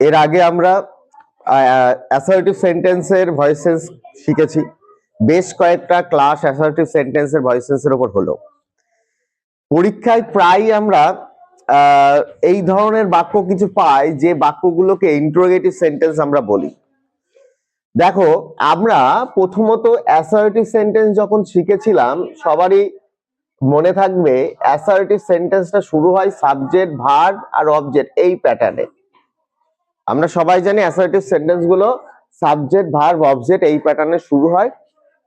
এর আগে আমরা অ্যাসার্টিভ সেন্টেন্সের ভয়েসেস শিখেছি। বেশ কয়েকটা ক্লাস অ্যাসার্টিভ সেন্টেন্সের ভয়েসেসের উপর হলো। পরীক্ষায় প্রায় আমরা এই ধরনের বাক্য কিছু পাই যে বাক্যগুলোকে ইন্টারোগেটিভ সেন্টেন্স আমরা বলি। দেখো, আমরা প্রথমত অ্যাসার্টিভ সেন্টেন্স যখন শিখেছিলাম সবারই মনে থাকবে অ্যাসার্টিভ সেন্টেন্সটা শুরু হয় সাবজেক্ট, ভার্ব আর অবজেক্ট এই প্যাটার্নে। আমরা সবাই জানি অ্যাসার্টিভ সেন্টেন্স গুলো সাবজেক্ট, ভার্ব, অবজেক্ট এই প্যাটার্নে শুরু হয়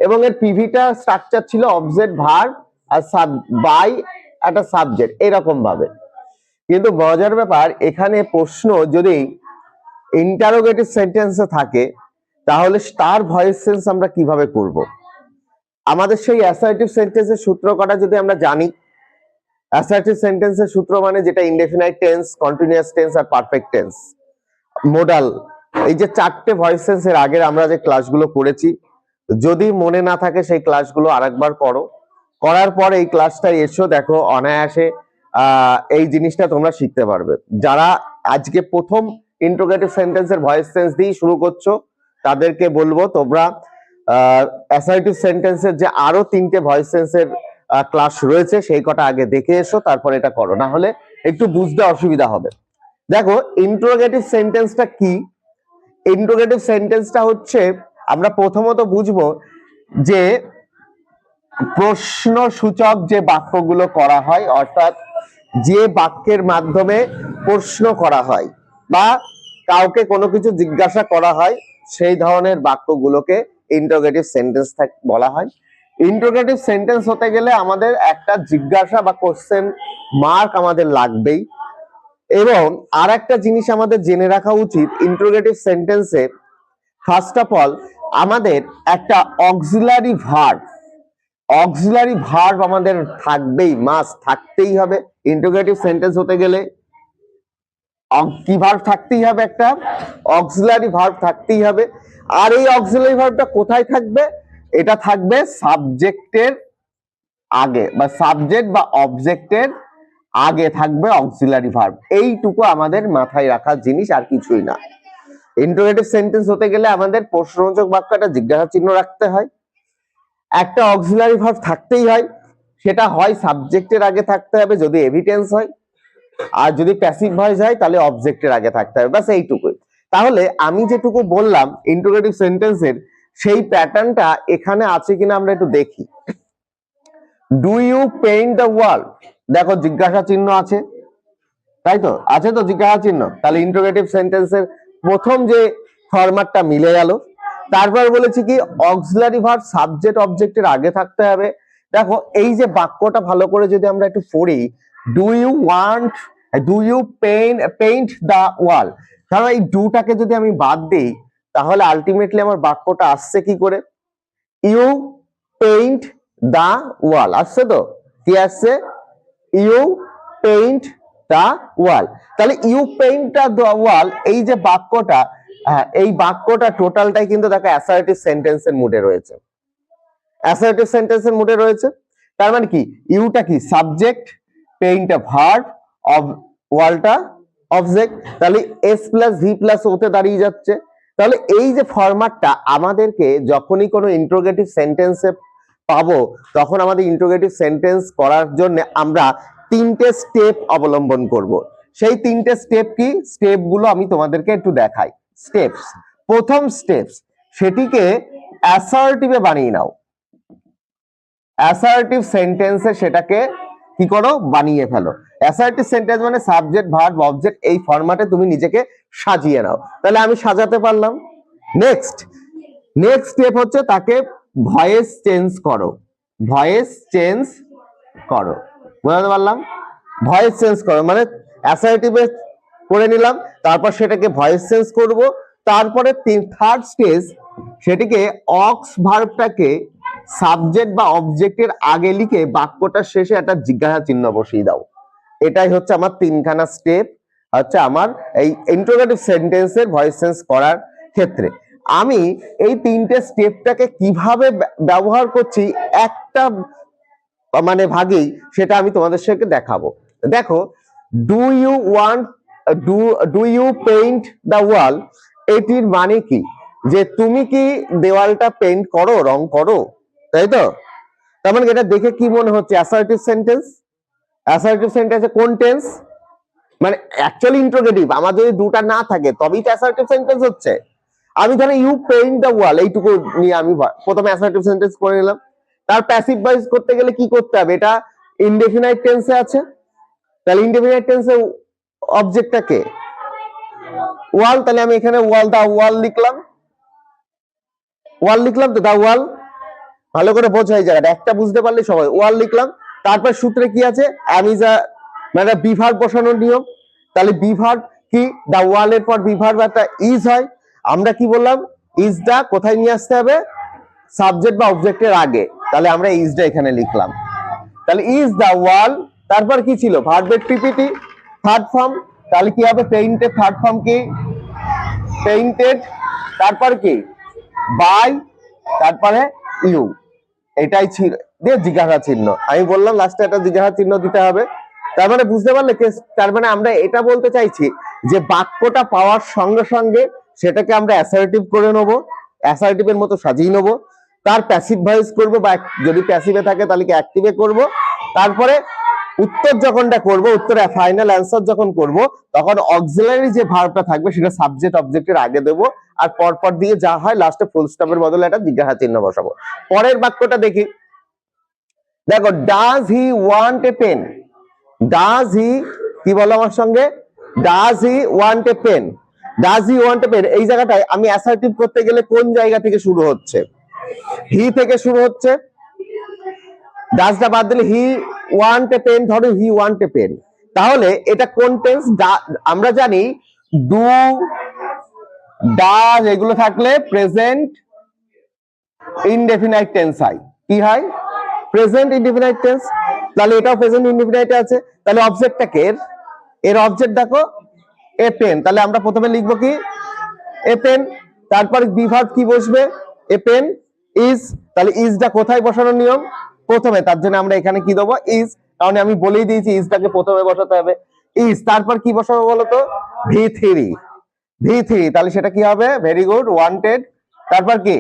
এবং এর পিভিটা স্ট্রাকচার ছিল অবজেক্ট, ভার্ব আর বাই একটা সাবজেক্ট এরকম ভাবে। কিন্তু মজার ব্যাপার, এখানে প্রশ্ন যদি ইন্টারোগেটিভ সেন্টেন্সে থাকে তাহলে তার ভয়েস চেঞ্জ আমরা কিভাবে করব? আমাদের সেই অ্যাসার্টিভ সেন্টেন্সের সূত্র কটা যদি আমরা জানি, অ্যাসার্টিভ সেন্টেন্সের সূত্র মানে যেটা ইনডেফিনাইট টেন্স, কন্টিনিউয়াস টেন্স আর পারফেক্ট টেন্স, মোডাল, এই যে চারটে ভয়েস চেঞ্জ এর আগের আমরা যে ক্লাসগুলো করেছি, যদি মনে না থাকে সেই ক্লাসগুলো আরেকবার করো, করার পর এই ক্লাসটা এসো, দেখো অনায়াসে এই জিনিসটা তোমরা শিখতে পারবে। যারা আজকে প্রথম ইন্টারোগেটিভ সেন্টেন্সের ভয়েস চেঞ্জ দিয়ে শুরু করছো তাদেরকে বলবো তোমরা অ্যাসার্টিভ সেন্টেন্সের যে আরো তিনটে ভয়েস চেঞ্জের ক্লাস রয়েছে সেই কটা আগে দেখে এসো, তারপর এটা করো, না হলে একটু বুঝতে অসুবিধা হবে। দেখো, ইন্টারোগেটিভ সেন্টেন্সটা কি? ইন্টারোগেটিভ সেন্টেন্সটা হচ্ছে, আমরা প্রথমত বুঝবো যে প্রশ্নসূচক যে বাক্যগুলো করা হয়, অর্থাৎ যে বাক্যের মাধ্যমে প্রশ্ন করা হয় বা কাউকে কোনো কিছু জিজ্ঞাসা করা হয় সেই ধরনের বাক্যগুলোকে ইন্টারোগেটিভ সেন্টেন্স বলা হয়। ইন্টারোগেটিভ সেন্টেন্স হতে গেলে আমাদের একটা জিজ্ঞাসা বা কোশ্চেন মার্ক আমাদের লাগবেই। এবং আর একটা জিনিস আমাদের জেনে রাখা উচিত, ইন্টারোগেটিভ সেন্টেন্সে ফার্স্ট অফ অল আমাদের একটা অক্সিলারি ভার্ব আমাদের থাকবেই, মাস্ট থাকতেই হবে। ইন্টারোগেটিভ সেন্টেন্স হতে গেলে কি ভার্ব থাকতেই হবে? একটা অক্সিলারি ভার্ব থাকতেই হবে। আর এই অক্সিলারি ভার্বটা কোথায় থাকবে? এটা থাকবে সাবজেক্টের আগে, বা সাবজেক্ট বা অবজেক্টের আগে থাকবে অক্সিলারি ভার্ব। এইটুকু আমাদের মাথায় রাখার জিনিস, আর কিছুই না। ইন্টারোগেটিভ সেন্টেন্স হতে গেলে আমাদের প্রশ্নবোধক বাক্যটা জিজ্ঞাসা চিহ্ন রাখতে হয়, একটা অক্সিলারি ভার্ব থাকতেই হয়, সেটা হয় সাবজেক্টের আগে থাকতে হবে যদি এভিডেন্স হয়, আর যদি প্যাসিভ ভয়েস হয় তাহলে অবজেক্টের আগে থাকতে হবে, ব্যাস এইটুকুই। তাহলে আমি যেটুকু বললাম ইন্টারোগেটিভ সেন্টেন্সের, সেই প্যাটার্নটা এখানে আছে কিনা আমরা একটু দেখি। ডু ইউ পেইন্ট দ্য ওয়াল? দেখো জিজ্ঞাসা চিহ্ন আছে, তাই তো? আছে তো জিজ্ঞাসা চিহ্ন, তাহলে ইন্টারোগেটিভ সেন্টেন্সের প্রথম যে ফরম্যাটটা মিলে গেল। তারপর বলেছি কি অক্সিলারি ভার্ব সাবজেক্ট অবজেক্টের আগে থাকতে হবে। দেখো এই যে বাক্যটা ভালো করে যদি আমরা একটু পড়ি, ডু ইউ পেইন্ট দ্য ওয়াল, কারণ এই ডুটাকে যদি আমি বাদ দিই তাহলে আলটিমেটলি আমার বাক্যটা আসছে কি করে? ইউ পেইন্ট দ্য ওয়াল আসছে তো? কি আসছে? ইউ পেইন্ট দ্য ওয়াল। তাহলে ইউ পেইন্ট দ্য ওয়াল, এই যে বাক্যটা, এই বাক্যটা টোটালটাই কিন্তু দেখো অ্যাসার্টিভ সেন্টেন্সের মুডে রয়েছে। অ্যাসার্টিভ সেন্টেন্সের মুডে রয়েছে, তার মানে কি ইউটা কি সাবজেক্ট, পেইন্টটা ভার্ব, ওয়ালটা অবজেক্ট, তাহলে এস প্লাস ভি প্লাস ওতে দাঁড়িয়ে যাচ্ছে। তাহলে এই যে ফরম্যাটটা আমাদেরকে যখনই কোনো ইন্টারোগেটিভ সেন্টেন্সে পাবো, তখন আমাদের ইন্টারোগেটিভ সেন্টেন্স করার জন্য আমরা তিনটে স্টেপ অবলম্বন করব। সেই তিনটে স্টেপ কি? স্টেপগুলো আমি তোমাদেরকে একটু দেখাই। স্টেপস, প্রথম স্টেপস, সেটিকে অ্যাসার্টিভে বানিয়ে নাও। অ্যাসার্টিভ সেন্টেন্সে সেটাকে কি করো? বানিয়ে ফেলো। অ্যাসার্টিভ সেন্টেন্স মানে সাবজেক্ট, ভার্ব, অবজেক্ট এই ফরম্যাটে তুমি নিজেকে সাজিয়ে নাও। তাহলে আমি সাজাতে পারলাম। নেক্সট স্টেপ হচ্ছে তাকে ভয়েস চেঞ্জ করো। বুঝতে পারলাম? ভয়েস চেঞ্জ করো মানে অ্যাসার্টিভে করে নিলাম, তারপর সেটাকে ভয়েস চেঞ্জ করব, তারপরে থার্ড স্টেজ সেটিকে অক্স ভার্বটাকে সাবজেক্ট বা অবজেক্টের আগে লিখে বাক্যটার শেষে একটা জিজ্ঞাসা চিহ্ন বসিয়ে দাও। এটাই হচ্ছে আমার তিনখানা স্টেপ, হচ্ছে আমার এই ইন্টারোগেটিভ সেন্টেন্সের ভয়েস চেঞ্জ করার ক্ষেত্রে। আমি এই তিনটে স্টেপটাকে কিভাবে ব্যবহার করছি একটা মানে ভাগেই, সেটা আমি তোমাদের সাথে দেখাবো। দেখো, do you want do you paint the wall, এটির মানে কি যে তুমি কি দেওয়ালটা পেইন্ট করো, রং করো, তাই তো? তার মানে এটা দেখে কি মনে হচ্ছে? Assertive sentence. অ্যাসার্টিভ সেন্টেন্সে কোন টেন্স? মানে অ্যাকচুয়ালি ইন্টারোগেটিভ আমার যদি দুটা না থাকে তবেই তো অ্যাসার্টিভ সেন্টেন্স হচ্ছে। আমি ধরে ইউ পেইন্ট দ্য ওয়াল এইটুকু নিয়ে আমি প্রথমে অ্যাসার্টিভ সেন্টেন্স করে নিলাম। তার প্যাসিভ ভয়েস করতে গেলে কি করতে হবে? এটা ইনডেফিনাইট টেন্সে আছে, তাহলে ইনডেফিনাইট টেন্সে অবজেক্টটা কে? ওয়াল। তাহলে আমি এখানে ওয়াল, দা ওয়াল লিখলাম। ওয়াল লিখলাম তো, দা ওয়াল। ভালো করে বোঝা এই জায়গাটা, একটা বুঝতে পারলে সবাই। ওয়াল লিখলাম। তারপর সূত্রে কি আছে? অ্যামিজা মানে বিভার্ব বসানোর নিয়ম। তাহলে বিভার্ব কি? দা ওয়ালের পর বিভার্ব একটা ইজ হয়। আমরা কি বললাম? ইজটা কোথায় নিয়ে আসতে হবে? সাবজেক্ট বা অবজেক্টের আগে। তাহলে আমরা ইজটা এখানে লিখলাম। তাহলে ইজ দা ওয়াল, তারপর কি ছিল? ভার্বের টিপিটি থার্ড ফর্ম। তাহলে কি হবে? পেইন্টেড থার্ড ফর্ম কি? পেইন্টেড। তারপর কি? বাই, তারপরে ইউ। এটাই ছিল দিয়ে জিজ্ঞাসা চিহ্ন। আমি বললাম লাস্টে একটা জিজ্ঞাসা চিহ্ন দিতে হবে। তার মানে বুঝতে পারলে? তার মানে আমরা এটা বলতে চাইছি যে বাক্যটা পাওয়ার সঙ্গে সঙ্গে সেটাকে আমরা অ্যাসার্টিভ করে নেবো, অ্যাসার্টিভের মতো সাজিয়ে নেবো। তার প্যাসিভ ভয়েস করবো, বা যদি প্যাসিভে থাকে তাহলে কি অ্যাক্টিভে করব। তারপরে উত্তর যখনটা করব, উত্তরে ফাইনাল অ্যান্সার যখন করব, তখন অক্সিলারি যে ভার্বটা থাকবে সেটা সাবজেক্ট অবজেক্টের আগে দেবো, আর পরপর দিয়ে যা হয় লাস্টে ফুল স্টপের বদলে একটা জিজ্ঞাসা চিহ্ন বসাবো। পরের বাক্যটা দেখি। দেখো, does he want a pen. Does he, কি বলো আমার সঙ্গে? Does he want a pen. Does he want a pen, এই জায়গাটায় আমি অ্যাসার্টিভ করতে গেলে কোন জায়গা থেকে শুরু হচ্ছে? হি থেকে শুরু হচ্ছে। ডাজটা বাদ দিলে হি ওয়ান্ট এ পেন, ধরো হি ওয়ান্ট এ পেন, তাহলে এটা কোন টেন্স? আমরা জানি ডু, ডাজ এগুলো থাকলে প্রেজেন্ট ইনডেফিনাইট টেন্স হয়। কি হয়? Present indefinite tense. তাহলে এটাও প্রেজেন্ট ইনডেফিনাইটে আছে। তাহলে অবজেক্টটা কে? এর অবজেক্ট দেখো এ পেন। তাহলে আমরা প্রথমে লিখবো কি? A pen. তারপর বিভার্ব কি বসবে? A pen is. তাহলে ইজটা কোথায় বসানোর নিয়ম? প্রথমে। তার জন্য আমরা এখানে কি দেবো? ইজ। কারণ আমি বলেই দিয়েছি ইজটাকে প্রথমে বসাতে হবে। ইজ, তারপর কি বসাবো বলতো? V three. ভি থ্রি, তাহলে সেটা কি হবে? Very good, wanted. তারপর কি?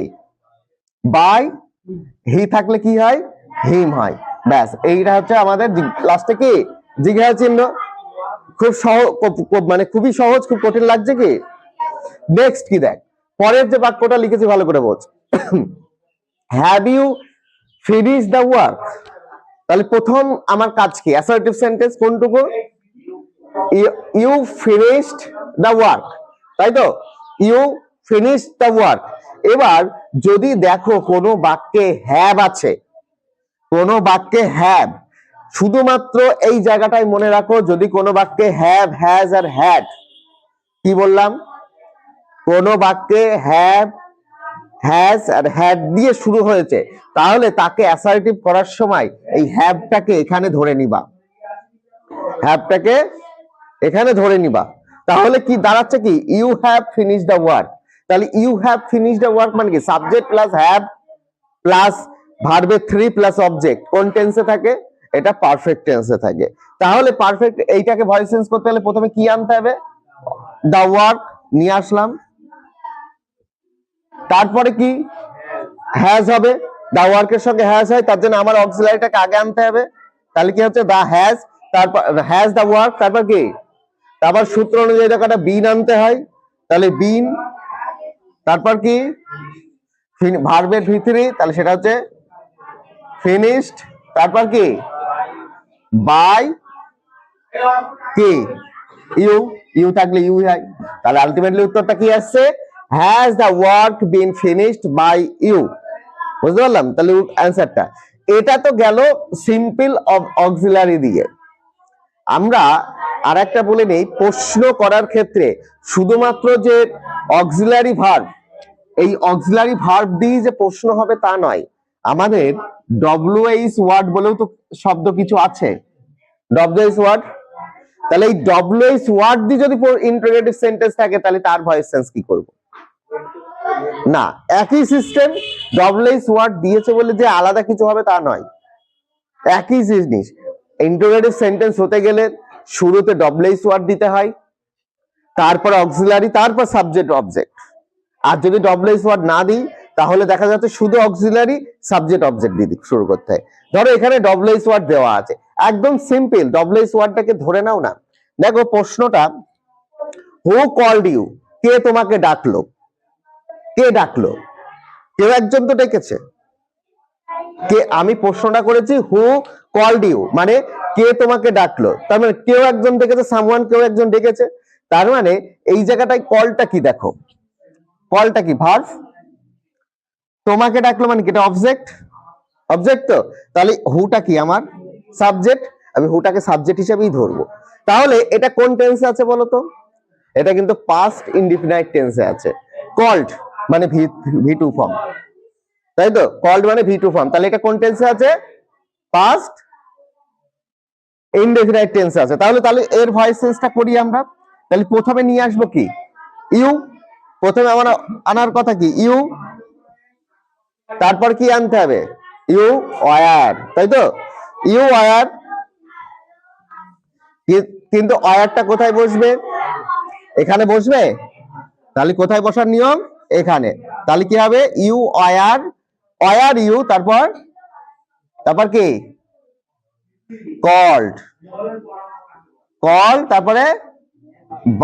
বাই। হি থাকলে কি হয়? হিম হয়। ব্যাস, এইটা হচ্ছে আমাদের লাস্টে কি? জিজ্ঞাসা চিহ্ন। খুব সহজ, মানে খুবই সহজ, খুব কঠিন লাগছে কি? নেক্সট কি দেখ, পরের যে বাক্যটা লিখেছি ভালো করে বোঝ। Have you finish the work. তাহলে প্রথম আমার কাজ কি? অ্যাসার্টিভ সেন্টেন্স কোনটুকু? ইউ ফিনিশড দ্য ওয়ার্ক, তাই তো? You finish the work. এবার যদি দেখো কোনো বাক্যে হ্যাভ আছে, কোনো বাক্যে হ্যাভ, শুধুমাত্র এই জায়গাটাই মনে রাখো, যদি কোনো বাক্যে হ্যাভ, হ্যাজ আর হ্যাড, কি বললাম? কোনো বাক্যে হ্যাভ, হ্যাজ আর হ্যাড দিয়ে শুরু হয়েছে, তাহলে তাকে অ্যাসার্টিভ করার সময় এই হ্যাভটাকে এখানে ধরে নিবা, হ্যাভটাকে এখানে ধরে নিবা। তাহলে কি দাঁড়াচ্ছে? কি? You have finish the work. তাহলে you have finish the work মানে কি? সাবজেক্ট প্লাস হ্যাভ প্লাস ভার্বের থ্রি প্লাস অবজেক্ট। কোন টেন্সে থাকে? এটা পারফেক্ট টেন্সে থাকে। তাহলে পারফেক্ট এইটাকে ভয়েস চেঞ্জ করতে হলে প্রথমে কি আনতে হবে? দ্য ওয়ার্ক নিয়ে আসলাম। তারপরে কি? হ্যাজ হবে। দা ওয়ার্কের সঙ্গে হ্যাজ হয়, তার জন্য আমার অক্সিলারিটাকে আগে আনতে হবে। তাহলে কি হচ্ছে? দা হ্যাজ, তারপর হ্যাজ দা ওয়ার্ক, তারপর কি? তারপর সূত্র অনুযায়ী একটা বিন আনতে হয়। তাহলে বিন, তারপর কি? ভার্বের ভিতরে, তাহলে সেটা হচ্ছে ফিনিশড। তারপর কি? বাই কি? ইউ। ইউ থাকলে ইউ হয়। তাহলে আলটিমেটলি উত্তরটা কি আসছে? Has the work been finished by you. বুঝতে পারলাম? তাহলে অ্যান্সারটা এটা তো গেল সিম্পল অক্সিলারি দিয়ে। আমরা আর একটা বলে নেই, প্রশ্ন করার ক্ষেত্রে শুধুমাত্র যে অক্সিলারি ভার্ব, এই অক্সিলারি ভার্ব দিয়ে যে প্রশ্ন হবে তা নয়, আমাদের ডব্লিউএইচ ওয়ার্ড বলেও তো শব্দ কিছু আছে, ডব্লিউএইচ ওয়ার্ড। তাহলে এই ডব্লিউএইচ ওয়ার্ড দিয়ে যদি ইন্টারোগেটিভ সেন্টেন্স থাকে, তাহলে তার ভয়েস চেঞ্জ কি করব? না, একই সিস্টেম। ডব্লিউএইচ ওয়ার্ড দিয়েছে বলে যে আলাদা কিছু হবে তা নয়, একই জিনিস। ইন্টারোগেটিভ সেন্টেন্স হতে গেলে শুরুতে ডব্লিউএইচ ওয়ার্ড দিতে হয়, তারপর অক্সিলারি, তারপর সাবজেক্ট অবজেক্ট। আর যদি ডব্লিউএস ওয়ার্ড না দিই তাহলে দেখা যাচ্ছে শুধু অক্সিলারি সাবজেক্ট অবজেক্ট দিয়ে শুরু করতে হয়। ধরো এখানে ডব্লিউএস ওয়ার্ড দেওয়া আছে, একদম সিম্পল, ডব্লিউএস ওয়ার্ডটাকে ধরে নাও না। দেখো প্রশ্নটা, হু কল্ড ইউ, কে তোমাকে ডাকলো, কে ডাকলো, কেউ একজন তো ডেকেছে। কে, আমি প্রশ্নটা করেছি হু কল্ড ইউ, মানে কে তোমাকে ডাকলো, তার মানে কেউ একজন ডেকেছে, সামওয়ান, কেউ একজন ডেকেছে। তার মানে এই জায়গাটায় কলটা কি, দেখো কলটা কি ভার্ব, তোমাকে ডাকলো মানে কি, এটা অবজেক্ট, অবজেক্ট তো, তাহলে হুটা কি আমার সাবজেক্ট, আমি হুটাকে সাবজেক্ট হিসেবেই ধরবো। তাহলে এটা কোন টেন্সে আছে বলো তো, এটা কিন্তু পাস্ট ইনডিফিনাইট টেন্সে আছে। কল্ড মানে ভি টু ফর্ম, তাই তো, কল্ড মানে ভি টু ফর্ম, তাহলে এটা কোন টেন্সে আছে, পাস্ট ইনডেফিনাইট টেন্সে আছে। তাহলে তাহলে এর ভয়েস চেঞ্জটা করি আমরা। তাহলে প্রথমে নিয়ে আসবো কি, ইউ, প্রথমে আমার আনার কথা কি ইউ, তারপর কি আনতে হবে, ইউ ওয়ার, তাই তো, ইউ ওয়ার। কিন্তু ওয়ারটা কোথায় বসবে, এখানে বসবে, তাহলে কোথায় বসার নিয়ম, এখানে। তাহলে কি হবে, ইউ ওয়ার, ওয়ার ইউ, তারপর তারপর কি কল্ড, কল, তারপরে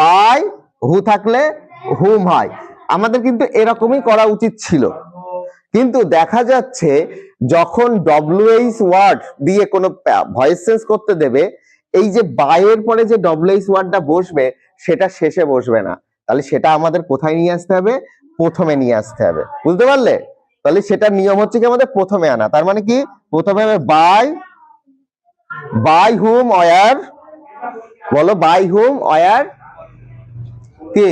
বাই, হু থাকলে হুম হয়। আমাদের কিন্তু এরকমই করা উচিত ছিল, কিন্তু দেখা যাচ্ছে যখন ডব্লিউএইচ ওয়ার্ড দিয়ে কোনো ভয়েস চেঞ্জ করতে দেবে, এই যে বাইয়ের পরে যে ডব্লিউএইচ ওয়ার্ডটা বসবে সেটা শেষে বসবে না, তাহলে সেটা আমাদের কোথায় নিয়ে আসতে হবে, প্রথমে নিয়ে আসতে হবে, বুঝতে পারলে। তাহলে সেটার নিয়ম হচ্ছে কি আমাদের প্রথমে আনা, তার মানে কি প্রথমে হবে বাই, বাই হুম ওয়ার, বলো বাই হুম ওয়ার কি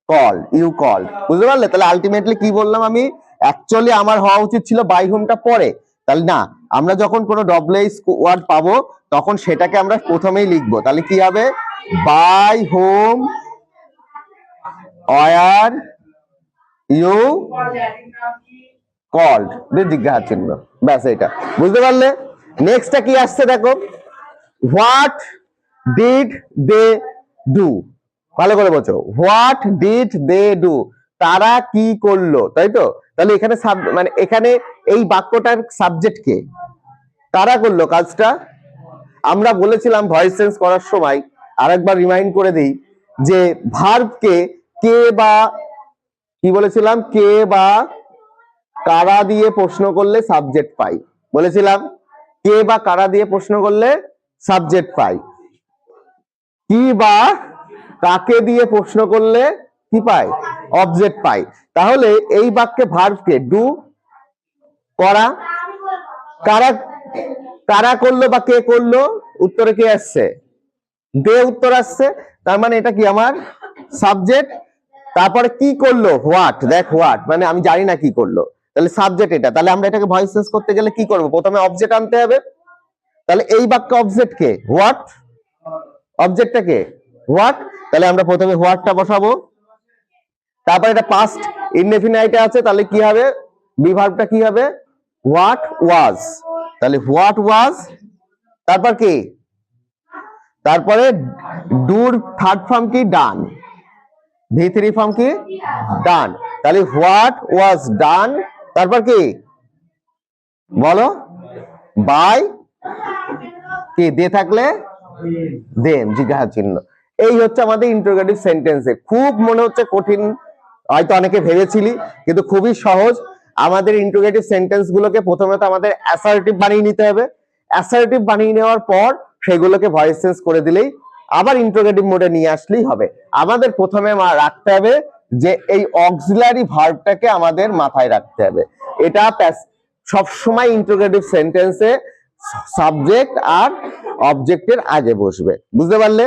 কল, ইউ কল, বুঝতে পারলে। তাহলে আলটিমেটলি কি বললাম আমি, অ্যাকচুয়ালি আমার হওয়া উচিত ছিল বাই হোমটা পরে, তাহলে না, আমরা যখন কোনো ডব্লিউএইচ ওয়ার্ড পাবো তখন সেটাকে আমরা প্রথমেই লিখবো। তাহলে কি হবে, by whom were you called, জিজ্ঞাসা চিহ্ন, ব্যাস এটা, বুঝতে পারলে। নেক্সটটা কি আসছে দেখো, হোয়াট ডিড দে ডু, ভালো করে বলছো, হোয়াট ডিড দে ডু, তারা কি করলো, তাই তো। তাহলে এখানে মানে এখানে এই বাক্যটার সাবজেক্ট কে, তারা করলো কাজটা। আমরা বলেছিলাম ভয়েস চেঞ্জ করার সময়, আরেকবার রিমাইন্ড করে দিই, যে ভার্বকে কে বা কি বলেছিলাম, কে বা কারা দিয়ে প্রশ্ন করলে সাবজেক্ট পাই, বলেছিলাম কে বা কারা দিয়ে প্রশ্ন করলে সাবজেক্ট পাই, কি বা কাকে দিয়ে প্রশ্ন করলে কি পাই, অবজেক্ট পাই। তাহলে এই বাক্যে ভার্বকে ডু, করা, কারা, কারা করলো বা কে করলো, উত্তরে কে আসছে, দে উত্তর আসছে, তার মানে এটা কি আমার সাবজেক্ট। তারপরে কি করলো, হোয়াট, দেখ হোয়াট মানে আমি জানি না কি করলো, তাহলে সাবজেক্ট এটা। তাহলে আমরা এটাকে ভয়েস চেঞ্জ করতে গেলে কি করব, প্রথমে অবজেক্ট আনতে হবে। তাহলে এই বাক্যে অবজেক্ট কে, হোয়াট, অবজেক্টটা কে হোয়াট, তাহলে আমরা প্রথমে হোয়াটটা বসাবো। তারপর এটা পাস্ট ইনডেফিনাইটে আছে, তাহলে কি হবে, বি ভার্বটা কি হবে, হোয়াট ওয়াজ, তাহলে হোয়াট ওয়াজ, তারপর কি, তারপরে ডুর থার্ড ফর্ম কি, ডান, V3 ফর্ম কি, ডান, তাহলে হোয়াট ওয়াজ ডান, তারপর কি বলো, বাই কি, দে থাকলে দেম, জিজ্ঞাসা চিহ্ন। এই হচ্ছে আমাদের ইন্টারোগেটিভ সেন্টেন্সে, খুব মনে হচ্ছে কঠিন, হয়তো অনেকে ভেবেছিলি, কিন্তু খুবই সহজ। আমাদের ইন্টারোগেটিভ সেন্টেন্স গুলোকে প্রথমে তো আমাদের অ্যাসার্টিভ বানিয়ে নিতে হবে, অ্যাসার্টিভ বানিয়ে নেওয়ার পর সেগুলোকে ভয়েস চেঞ্জ করে দিলেই আবার ইন্টারোগেটিভ মোডে নিয়ে আসলেই হবে। আমাদের প্রথমে রাখতে হবে যে এই অক্সিলারি ভার্বটাকে আমাদের মাথায় রাখতে হবে, এটা সবসময় ইন্টারোগেটিভ সেন্টেন্সে সাবজেক্ট আর অবজেক্টের আগে বসবে, বুঝতে পারলে।